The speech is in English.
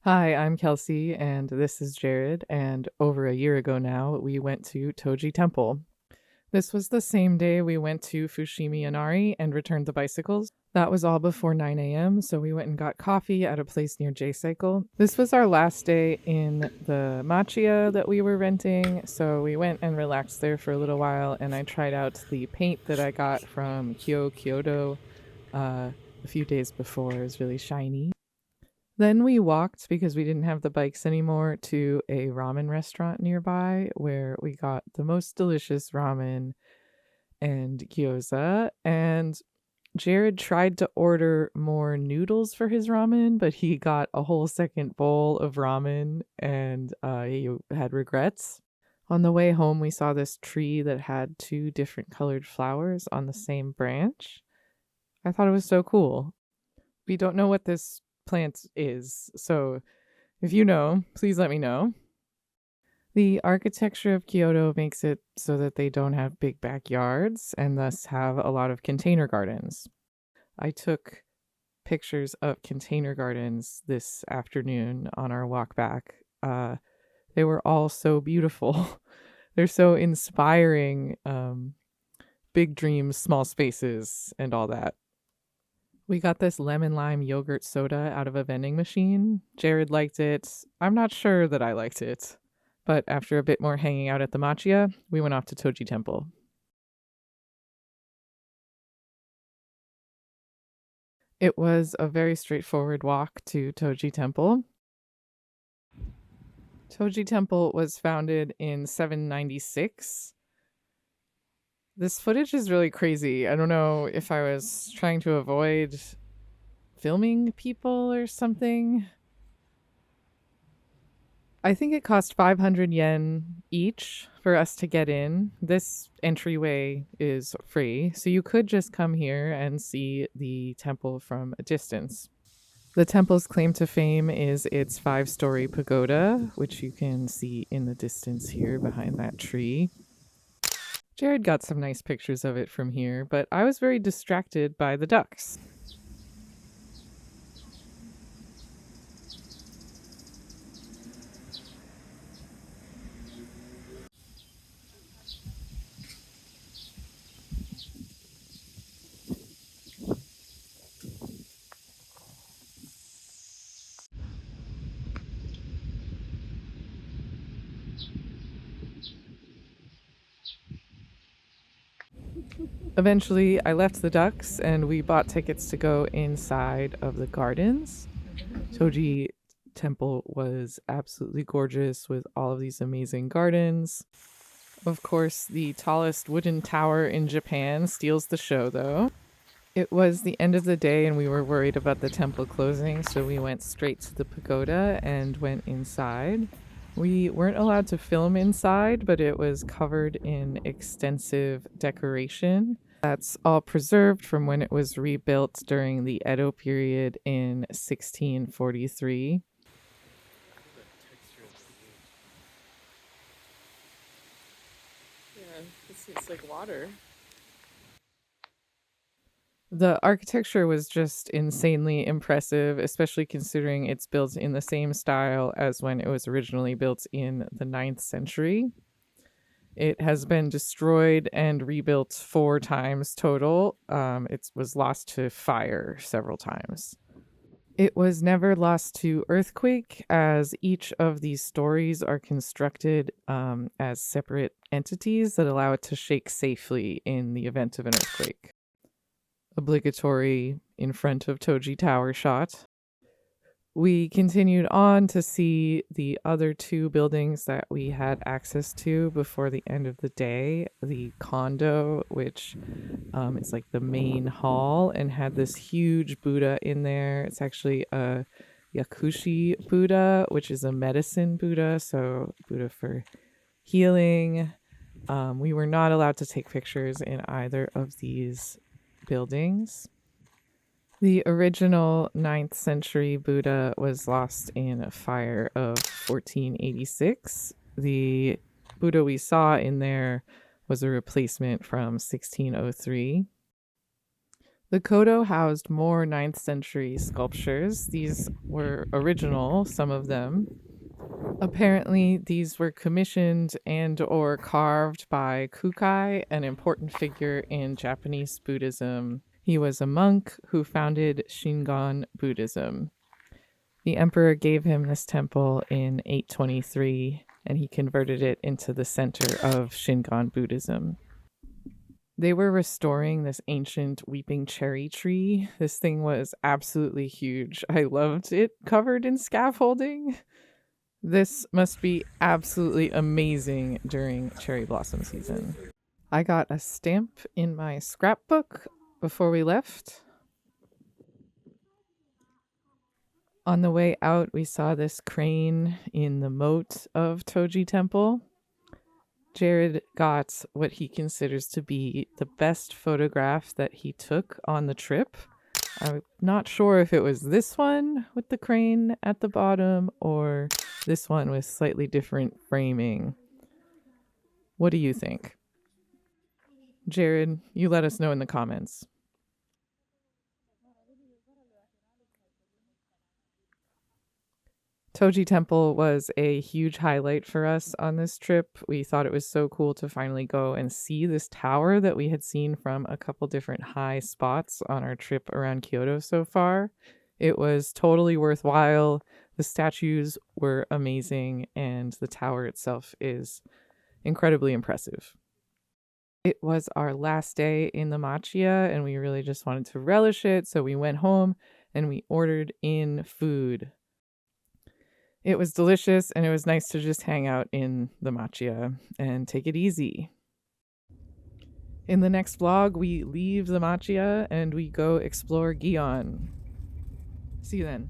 Hi, I'm Kelsey, and this is Jared. And over a year ago now, we went to Toji Temple. This was the same day we went to Fushimi Inari and returned the bicycles. That was all before 9 a.m., so we went and got coffee at a place near J Cycle. This was our last day in the Machia that we were renting, so we went and relaxed there for a little while, and I tried out the paint that I got from Kyoto a few days before. It was really shiny. Then we walked, because we didn't have the bikes anymore, to a ramen restaurant nearby where we got the most delicious ramen and gyoza. And Jared tried to order more noodles for his ramen, but he got a whole second bowl of ramen and he had regrets. On the way home, we saw this tree that had two different colored flowers on the same branch. I thought it was so cool. We don't know what this plant is, so if you know, please let me know. The architecture of Kyoto makes it so that they don't have big backyards and thus have a lot of container gardens. I took pictures of container gardens this afternoon on our walk back. They were all so beautiful. They're so inspiring. Big dreams, small spaces, and all that. We got this lemon lime yogurt soda out of a vending machine. Jared liked it. I'm not sure that I liked it. But after a bit more hanging out at the Machia, we went off to Toji Temple. It was a very straightforward walk to Toji Temple. Toji Temple was founded in 796. This footage is really crazy. I don't know if I was trying to avoid filming people or something. I think it cost 500 yen each for us to get in. This entryway is free, so you could just come here and see the temple from a distance. The temple's claim to fame is its 5-story pagoda, which you can see in the distance here behind that tree. Jared got some nice pictures of it from here, but I was very distracted by the ducks. Eventually, I left the ducks and we bought tickets to go inside of the gardens. Toji Temple was absolutely gorgeous with all of these amazing gardens. Of course, the tallest wooden tower in Japan steals the show, though. It was the end of the day and we were worried about the temple closing, so we went straight to the pagoda and went inside. We weren't allowed to film inside, but it was covered in extensive decoration. That's all preserved from when it was rebuilt during the Edo period in 1643. Yeah, it's like water. The architecture was just insanely impressive, especially considering it's built in the same style as when it was originally built in the 9th century. It has been destroyed and rebuilt 4 times total. It was lost to fire several times. It was never lost to earthquake, as each of these stories are constructed as separate entities that allow it to shake safely in the event of an earthquake. Obligatory in front of Toji Tower shot. We continued on to see the other 2 buildings that we had access to before the end of the day. The Kondo, which is like the main hall and had this huge Buddha in there. It's actually a Yakushi Buddha, which is a medicine Buddha, so Buddha for healing. We were not allowed to take pictures in either of these buildings. The original 9th century Buddha was lost in a fire of 1486. The Buddha we saw in there was a replacement from 1603. The Kodo housed more 9th century sculptures. These were original, some of them. Apparently, these were commissioned and or carved by Kukai, an important figure in Japanese Buddhism. He was a monk who founded Shingon Buddhism. The emperor gave him this temple in 823, and he converted it into the center of Shingon Buddhism. They were restoring this ancient weeping cherry tree. This thing was absolutely huge. I loved it, covered in scaffolding. This must be absolutely amazing during cherry blossom season. I got a stamp in my scrapbook before we left. On the way out, we saw this crane in the moat of Toji Temple. Jared got what he considers to be the best photograph that he took on the trip. I'm not sure if it was this one with the crane at the bottom or this one with slightly different framing. What do you think? Jared, you let us know in the comments. Toji Temple was a huge highlight for us on this trip. We thought it was so cool to finally go and see this tower that we had seen from a couple different high spots on our trip around Kyoto so far. It was totally worthwhile. The statues were amazing, and the tower itself is incredibly impressive. It was our last day in the Machiya, and we really just wanted to relish it, so we went home and we ordered in food. It was delicious, and it was nice to just hang out in the Machiya and take it easy. In the next vlog, we leave the Machiya and we go explore Gion. See you then.